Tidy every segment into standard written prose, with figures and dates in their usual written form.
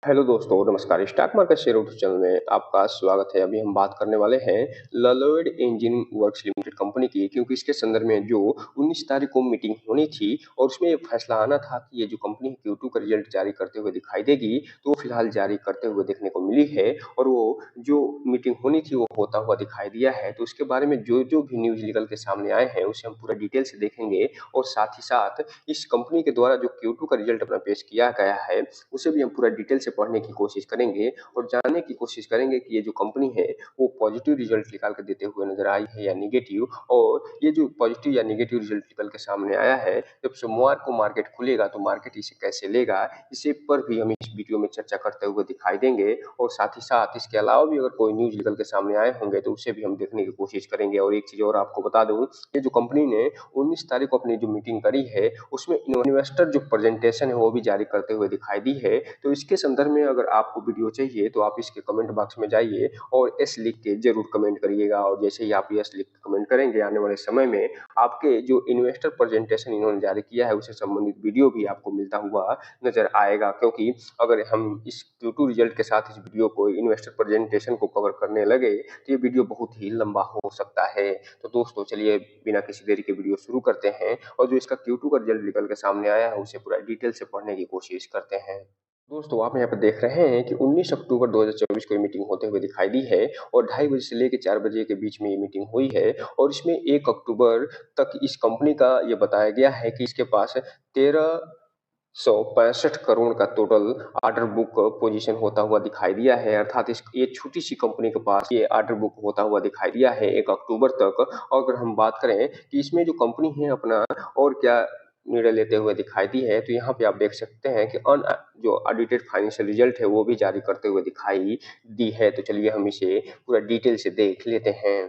Hello दोस्तों, नमस्कार। Stock market share YouTube channel में आपका स्वागत है। अभी हम बात करने वाले हैं ललॉयड इंजीनियरिंग वर्क्स लिमिटेड कंपनी की, क्योंकि इसके संदर्भ में जो 19 तारीख को मीटिंग होनी थी और उसमें ये फैसला आना था कि ये जो कंपनी है Q2 का रिजल्ट जारी करते हुए दिखाई देगी, तो वो फिलहाल जारी करते हुए देखने को मिली है और वो जो मीटिंग होनी थी वो होता हुआ दिखाई दिया है। तो उसके बारे में जो भी न्यूज़ निकल के सामने आए हैं उसे हम पूरा डिटेल से देखेंगे और साथ ही साथ इस कंपनी के द्वारा जो Q2 का रिजल्ट अपना पेश किया गया है उसे भी हम पूरा डिटेल से पढ़ने की कोशिश करेंगे और जानने की कोशिश करेंगे कि ये जो कंपनी है वो पॉजिटिव रिजल्ट निकाल के देते हुए नजर आई है या निगेटिव। और ये जो पॉजिटिव या निगेटिव रिजल्ट निकल के सामने आया है, जब सोमवार को मार्केट खुलेगा तो मार्केट इसे कैसे लेगा, इसे पर भी हम इस वीडियो में चर्चा करते हुए दिखाई देंगे। और साथ ही साथ इसके अलावा भी अगर कोई न्यूज निकल के सामने आए होंगे तो उसे भी हम देखने की कोशिश करेंगे। और एक चीज और आपको बता दूं, ये जो कंपनी ने 19 तारीख को अपनी जो मीटिंग करी है उसमें इन्वेस्टर जो प्रेजेंटेशन है वो भी जारी करते हुए दिखाई दी है। तो इसके संदर्भ में अगर आपको वीडियो चाहिए तो आप इसके कमेंट बॉक्स में जाइए और एस लिख के जरूर कमेंट करिएगा। और जैसे ही आप यस लिख के कमेंट करेंगे, आने वाले समय में आपके जो इन्वेस्टर प्रेजेंटेशन इन्होंने जारी किया है उससे संबंधित वीडियो भी आपको मिलता हुआ नजर आएगा। क्योंकि अगर हम इस Q2 रिजल्ट के साथ इस वीडियो को इन्वेस्टर प्रेजेंटेशन को कवर करने लगे तो ये वीडियो बहुत ही लंबा हो सकता है। तो दोस्तों चलिए बिना किसी देरी के वीडियो शुरू करते हैं और जो इसका Q2 का रिजल्ट निकल के सामने आया है उसे पूरा डिटेल से पढ़ने की कोशिश करते हैं। दोस्तों आप यहाँ पर देख रहे हैं कि 19 अक्टूबर 2024 को ये मीटिंग होते हुए दिखाई दी है और 2:30 बजे से लेकर 4 बजे के बीच में ये मीटिंग हुई है। और इसमें 1 अक्टूबर तक इस कंपनी का ये बताया गया है कि इसके पास 1365 करोड़ का टोटल ऑर्डर बुक पोजीशन होता हुआ दिखाई दिया है। अर्थात इस ये छोटी सी कंपनी के पास ये ऑर्डर बुक होता हुआ दिखाई दिया है 1 अक्टूबर तक। और अगर हम बात करें कि इसमें जो कंपनी है अपना और क्या निर्णय लेते हुए दिखाई दी है, तो यहाँ पे आप देख सकते हैं कि अन जो ऑडिटेड फाइनेंशियल रिजल्ट है वो भी जारी करते हुए दिखाई दी है। तो चलिए हम इसे पूरा डिटेल से देख लेते हैं।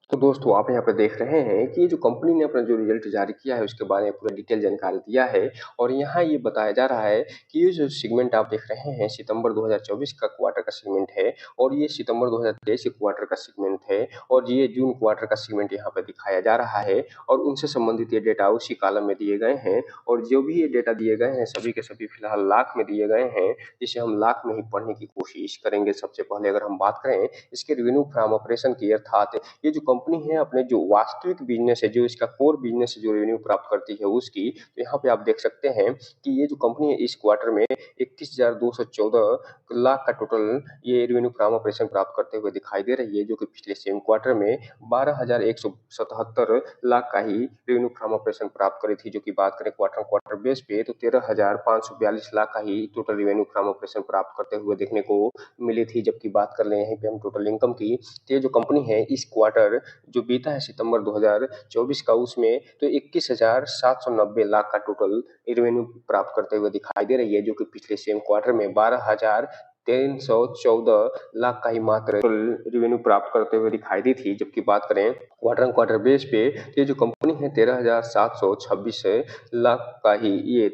तो दोस्तों आप यहाँ पे देख रहे हैं कि ये जो कंपनी ने अपना जो रिजल्ट जारी किया है उसके बारे में पूरा डिटेल जानकारी दिया है। और यहाँ ये बताया जा रहा है कि ये जो सेगमेंट आप देख रहे हैं सितंबर 2024 का क्वार्टर का सेगमेंट है और ये सितंबर 2023 के क्वार्टर का सेगमेंट है और ये जून क्वार्टर का सेगमेंट यहाँ पे दिखाया जा रहा है। और उनसे संबंधित ये डेटा उसी कॉलम में दिए गए हैं और जो भी ये डेटा दिए गए हैं सभी के सभी फिलहाल लाख में दिए गए हैं, जिसे हम लाख में ही पढ़ने की कोशिश करेंगे। सबसे पहले अगर हम बात करें इसके रेवेन्यू फ्रॉम ऑपरेशन की, अर्थात ये जो कंपनी है अपने जो वास्तविक बिजनेस है, जो इसका कोर बिजनेस है, जो रेवेन्यू प्राप्त करती है उसकी, तो यहाँ पे आप देख सकते हैं कि ये जो कंपनी है इस क्वार्टर में 21,214 लाख का टोटल ये रेवेन्यू फ्रॉम ऑपरेशन प्राप्त करते हुए दिखाई दे रही है, जो कि पिछले सेम क्वार्टर में 12,177 लाख का ही रेवेन्यू फ्रॉम ऑपरेशन प्राप्त करी थी। जो कि बात करें क्वार्टर क्वार्टर बेस पे तो 13,542 लाख का ही टोटल रेवेन्यू फ्रॉम ऑपरेशन प्राप्त करते हुए देखने को मिली थी। जबकि बात कर ले यहीं पे हम टोटल इनकम की, तो ये जो कंपनी है इस क्वार्टर जो बीता है सितंबर 2024 का, उसमें तो 21,790 लाख का टोटल रेवेन्यू प्राप्त करते हुए दिखाई दे रही है, जो कि पिछले सेम क्वार्टर में 12,314 लाख का ही मात्र रेवेन्यू प्राप्त करते हुए दिखाई दी थी। जबकि बात करें क्वार्टर क्वार्टर बेस पे तो ये जो कंपनी है 13,726 लाख का ही ये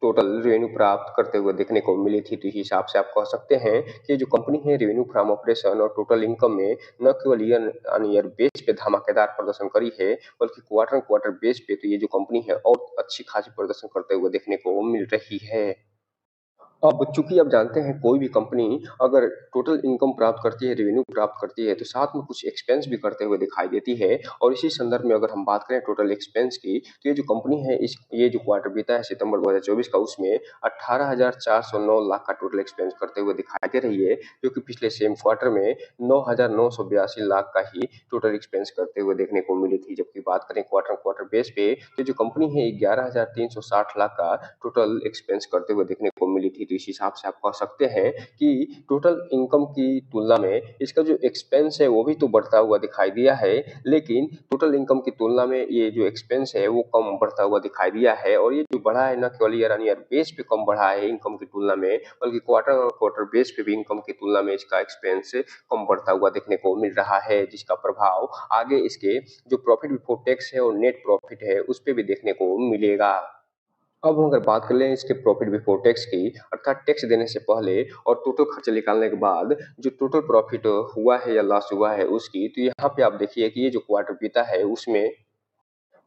टोटल रेवेन्यू प्राप्त करते हुए देखने को मिली थी। तो इस हिसाब से आप कह सकते हैं कि जो कंपनी है रेवेन्यू फ्रॉम ऑपरेशन और टोटल इनकम में न केवल ईयर ऑन ईयर बेस पे धमाकेदार प्रदर्शन करी है, बल्कि क्वार्टर क्वार्टर बेस पे तो ये जो कंपनी है और अच्छी खासी प्रदर्शन करते हुए देखने को मिल रही है। अब चूंकि आप जानते हैं कोई भी कंपनी अगर टोटल इनकम प्राप्त करती है, रेवेन्यू प्राप्त करती है, तो साथ में कुछ एक्सपेंस भी करते हुए दिखाई देती है। और इसी संदर्भ में अगर हम बात करें टोटल एक्सपेंस की, तो ये जो कंपनी है इस ये जो क्वार्टर बीता है सितंबर 2024 का, उसमें 18,409 लाख का टोटल एक्सपेंस करते हुए दिखाई दे रही है, जो कि पिछले सेम क्वार्टर में 9,982 लाख का ही टोटल एक्सपेंस करते हुए देखने को मिली थी। जबकि बात करें क्वार्टर क्वार्टर बेस पे तो जो कंपनी है 11,360 लाख का टोटल एक्सपेंस करते हुए देखने को मिली थी। तो इस हिसाब से आप कह सकते हैं कि टोटल इनकम की तुलना में इसका जो एक्सपेंस है वो भी तो बढ़ता हुआ दिखाई दिया है, लेकिन टोटल इनकम की तुलना में ये जो एक्सपेंस है वो कम बढ़ता हुआ दिखाई दिया है। और ये जो बढ़ा है न केवल ईयर ऑन ईयर बेस पे कम बढ़ा है इनकम की तुलना में, बल्कि क्वार्टर और क्वार्टर बेस पे भी इनकम की तुलना में इसका एक्सपेंस कम बढ़ता हुआ देखने को मिल रहा है, जिसका प्रभाव आगे इसके जो प्रॉफिट बिफोर टैक्स है और नेट प्रॉफिट है उस पे भी देखने को मिलेगा। अब हम अगर बात कर लें इसके प्रॉफिट बिफोर टैक्स की, अर्थात टैक्स देने से पहले और टोटल खर्चे निकालने के बाद जो टोटल प्रॉफिट हुआ है या लॉस हुआ है उसकी, तो यहाँ पे आप देखिए कि ये जो क्वार्टर बीता है उसमें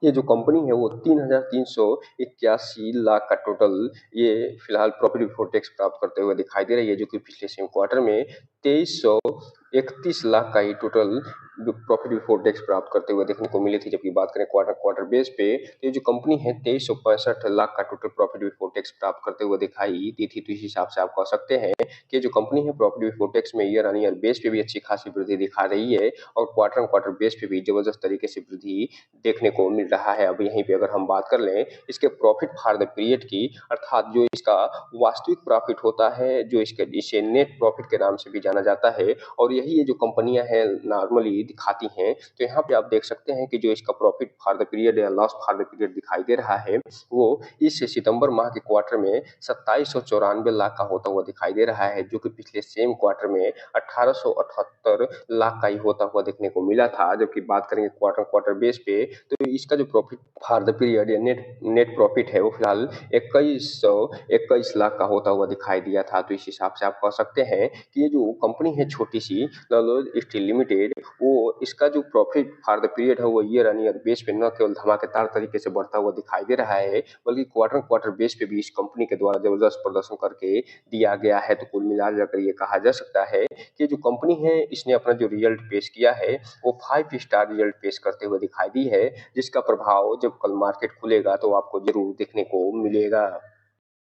ये जो कंपनी है वो 3,381 लाख का टोटल ये फिलहाल प्रॉफिट बिफोर टैक्स प्राप्त करते हुए दिखाई दे रही है, जो कि पिछले सेम क्वार्टर में 2331 लाख का ही टोटल प्रॉफिट बिफोर टैक्स प्राप्त करते हुए देखने को मिली थी। जबकि बात करें क्वार्टर क्वार्टर बेस पे, तो ये जो कंपनी है 2365 लाख का टोटल प्रॉफिट बिफोर टैक्स प्राप्त करते हुए दिखाई दी थी। तो इस हिसाब से आप कह सकते हैं कि जो कंपनी है प्रॉफिट बिफोर टैक्स में ईयर ऑन ईयर बेस पे भी अच्छी खासी वृद्धि दिखा रही है और क्वार्टर ऑन क्वार्टर बेस पे भी जबरदस्त तरीके से वृद्धि देखने को मिल रहा है। अब यहीं पे अगर हम बात कर लें इसके प्रॉफिट फॉर द पीरियड की, अर्थात जो इसका वास्तविक प्रॉफिट होता है, जो इसे नेट प्रॉफिट के नाम से भी जाना जाता है, और यही ये जो कंपनियां हैं नॉर्मली दिखाती हैं। तो यहाँ पे आप देख सकते हैं कि जो इसका प्रॉफिट फॉर द पीरियड या लॉस फॉर द पीरियड दिखाई दे रहा है, वो इस सितंबर माह के क्वार्टर में 2794 लाख का होता हुआ दिखाई दे रहा है, जो कि पिछले सेम क्वार्टर में 1878 लाख का ही होता हुआ देखने को मिला था। जबकि बात करेंगे क्वार्टर क्वार्टर बेस पे, तो इसका जो प्रॉफिट फॉर द पीरियड या नेट नेट प्रॉफिट है वो फिलहाल 2121 लाख का होता हुआ दिखाई दिया था। तो इस हिसाब से आप कह सकते हैं कि ये जो कंपनी है छोटी सी ललोज स्टील लिमिटेड, वो इसका जो प्रॉफिट फॉर द पीरियड है वो ईयर ऑन ईयर बेस पे न केवल धमाकेदार तरीके से बढ़ता हुआ दिखाई दे रहा है, बल्कि क्वार्टर क्वार्टर बेस पे भी इस कंपनी के द्वारा जबरदस्त प्रदर्शन करके दिया गया है। तो कुल मिलाकर ये कहा जा सकता है कि जो कंपनी है इसने अपना जो रिजल्ट पेश किया है वो 5 स्टार रिजल्ट पेश करते हुए दिखाई दी है, जिसका प्रभाव जब कल मार्केट खुलेगा तो आपको जरूर देखने को मिलेगा।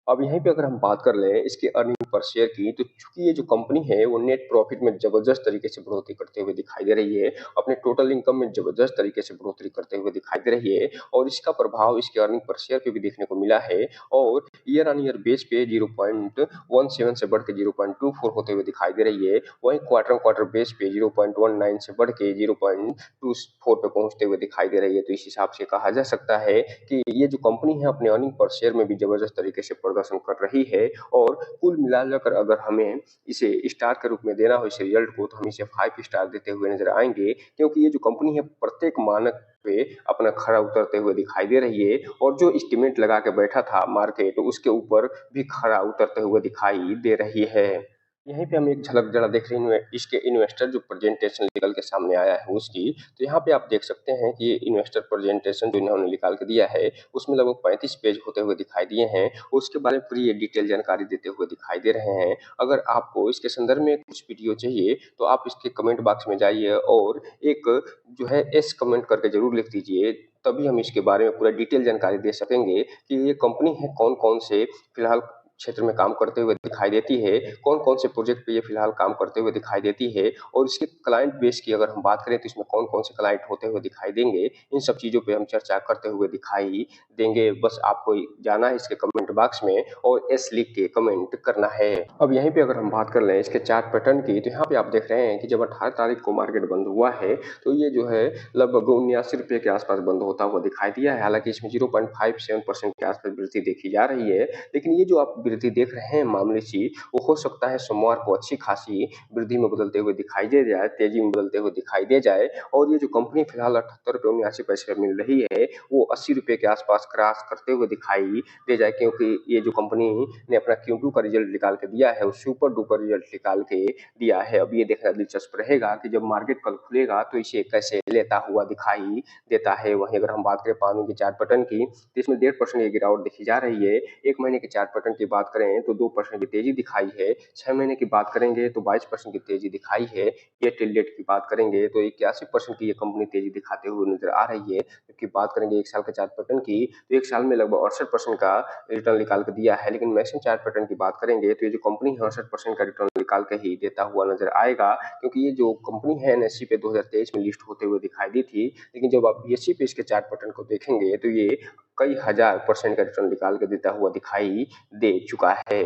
अब यहीं पे अगर हम बात कर लें इसके अर्निंग पर शेयर की, तो चूंकि ये जो कंपनी है वो नेट प्रॉफिट में जबरदस्त तरीके से बढ़ोतरी करते हुए दिखाई दे रही है, अपने टोटल इनकम में जबरदस्त तरीके से बढ़ोतरी करते हुए दिखाई दे रही है, और इसका प्रभाव इसके अर्निंग पर शेयर पे भी देखने को मिला है। और ईयर ऑन ईयर बेस पे 0.17 से बढ़ के 0.24 होते हुए दिखाई दे रही है। वहीं क्वार्टर क्वार्टर बेस पे 0.19 से बढ़ के 0.24 पे पहुंचते हुए दिखाई दे रही है। तो इस हिसाब से कहा जा सकता है कि ये जो कंपनी है अपने अर्निंग पर शेयर में भी जबरदस्त तरीके से प्रदर्शन कर रही है। और कुल मिलाकर अगर हमें इसे स्टार के रूप में देना हो इस रिजल्ट को, तो हम इसे 5 स्टार देते हुए नजर आएंगे, क्योंकि ये जो कंपनी है प्रत्येक मानक पे अपना खरा उतरते हुए दिखाई दे रही है, और जो एस्टिमेट लगा के बैठा था मार्केट उसके ऊपर भी खरा उतरते हुए दिखाई दे रही है। यहीं पे हम एक झलक जरा देख रहे हैं इसके इन्वेस्टर जो प्रेजेंटेशन निकल के सामने आया है उसकी। तो यहाँ पे आप देख सकते हैं कि ये इन्वेस्टर प्रेजेंटेशन जो इन्होंने निकाल के दिया है उसमें लगभग 35 पेज होते हुए दिखाई दिए हैं। उसके बारे में पूरी ये डिटेल जानकारी देते हुए दिखाई दे रहे हैं। अगर आपको इसके संदर्भ में कुछ वीडियो चाहिए तो आप इसके कमेंट बॉक्स में जाइए और एक जो है एस कमेंट करके जरूर लिख दीजिए, तभी हम इसके बारे में पूरा डिटेल जानकारी दे सकेंगे कि ये कंपनी है कौन कौन से फिलहाल क्षेत्र में काम करते हुए दिखाई देती है, कौन कौन से प्रोजेक्ट पे ये फिलहाल काम करते हुए दिखाई देती है, और इसके क्लाइंट बेस की अगर हम बात करें तो इसमें कौन कौन से क्लाइंट होते हुए दिखाई देंगे। इन सब चीजों पे हम चर्चा करते हुए दिखाई देंगे। बस आपको जाना है इसके कमेंट बॉक्स में और एस लिख के कमेंट करना है। अब यहीं पे अगर हम बात कर लें इसके चार्ट पैटर्न की, तो यहाँ पे आप देख रहे हैं कि जब 18 तारीख को मार्केट बंद हुआ है तो ये जो है लगभग 79 रुपये के आसपास बंद होता हुआ दिखाई दिया है। हालांकि इसमें 0.57% के आसपास वृद्धि देखी जा रही है, लेकिन ये जो आप वृद्धि देख रहे हैं मामूली सी, वो हो सकता है सोमवार को अच्छी खासी वृद्धि में बदलते हुए दिखाई दे जाए, तेजी में बदलते हुए दिखाई दे जाए, और ये जो कंपनी फिलहाल 78 रुपये 79 पैसे मिल रही है वो 80 रुपये के आसपास क्रॉस करते हुए दिखाई दे जाए, क्योंकि ये जो कंपनी ने अपना Q2 का रिजल्ट निकाल के दिया है वो सुपर डुपर रिजल्ट निकाल के दिया है। अब ये देखना दिलचस्प रहेगा कि जब मार्केट कल खुलेगा तो इसे कैसे लेता हुआ दिखाई देता है। वहीं अगर हम बात करें पानी के चार्ट पैटर्न की, तो इसमें 1.5% की गिरावट देखी जा रही है। एक महीने के चार्ट पैटर्न की बात करें तो 2% की तेजी दिखाई है। 6 महीने की बात करेंगे तो 22% की तेजी दिखाई है। ये टिल डेट की बात करेंगे तो 81% की ये कंपनी तेजी दिखाते हुए नजर आ रही है। जबकि बात करेंगे एक साल के चार्ट पैटर्न की, तो एक साल में लगभग 68% का रिटर्न निकाल के दिया है। लेकिन मैक्सिमम चार्ट पैटर्न की बात करेंगे तो ये जो कंपनी है 68% का रिटर्न निकाल के ही देता हुआ नजर आएगा, क्योंकि ये जो कंपनी है एनएससी पे 2023 में लिस्ट होते हुए दिखाई दी थी, लेकिन जब आप बीएससी पे इसके चार्ट पैटर्न को देखेंगे तो ये कई हजार % का रिटर्न निकाल के देता हुआ दिखाई दे चुका है।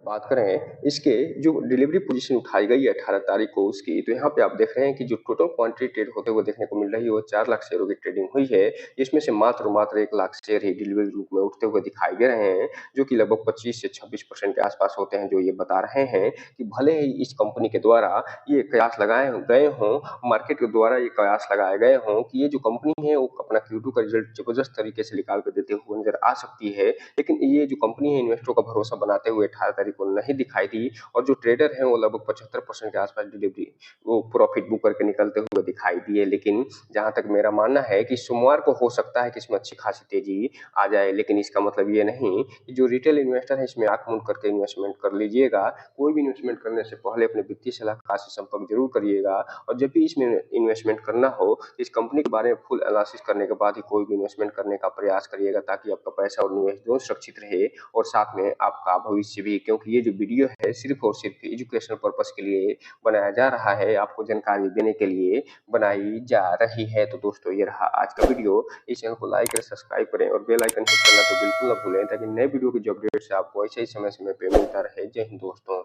बात करें इसके जो डिलीवरी पोजीशन उठाई गई है 18 तारीख को उसकी, तो यहाँ पे आप देख रहे हैं कि जो टोटल क्वांटिटी ट्रेड होते हुए देखने को मिल रही है वो 4 लाख शेयरों की ट्रेडिंग हुई है। इसमें से मात्र 1 लाख शेयर ही डिलीवरी रूप में उठते हुए दिखाई दे रहे हैं, जो कि लगभग 25 से 26% के आसपास होते हैं। जो ये बता रहे हैं कि भले ही इस कंपनी के द्वारा ये कयास लगाए गए हों, मार्केट के द्वारा ये कयास लगाए गए हों कि ये जो कंपनी है वो अपना Q2 का रिजल्ट जबरदस्त तरीके से निकाल कर देते हुए नजर आ सकती है, लेकिन ये जो कंपनी है इन्वेस्टरों का भरोसा बनाते हुए 18 तारीख जानकारी को नहीं दिखाई दी और जो ट्रेडर हैं वो लगभग 75% के आसपास डिलीवरी वो प्रॉफिट बुक करके निकलते हुए दिखाई दिए। लेकिन जहां तक मेरा मानना है कि सोमवार को हो सकता है कि इसमें अच्छी खासी तेजी आ जाए, लेकिन इसका मतलब ये नहीं कि जो रिटेल इन्वेस्टर है इसमें आंख मूंद करके इन्वेस्टमेंट कर लीजिएगा। कोई भी इन्वेस्टमेंट करने से पहले अपने वित्तीय सलाहकार से संपर्क जरूर करिएगा और जब भी इसमें इन्वेस्टमेंट करना हो इस कंपनी के बारे में फुल एनालिसिस करने के बाद ही कोई भी इन्वेस्टमेंट करने का प्रयास करिएगा, ताकि आपका पैसा और निवेश दोनों सुरक्षित रहे और साथ में आपका भविष्य भी। क्योंकि ये जो वीडियो है सिर्फ और सिर्फ एजुकेशनल पर्पस के लिए बनाया जा रहा है, आपको जानकारी देने के लिए बनाई जा रही है। तो दोस्तों ये रहा आज का वीडियो। इस चैनल को लाइक करें, सब्सक्राइब करें और बेल आइकन हिट करना तो बिल्कुल ना भूलें, ताकि नए वीडियो की जो अपडेट्स है आपको ऐसे ही समय समय पे मिलता रहे। जय हिंद दोस्तों।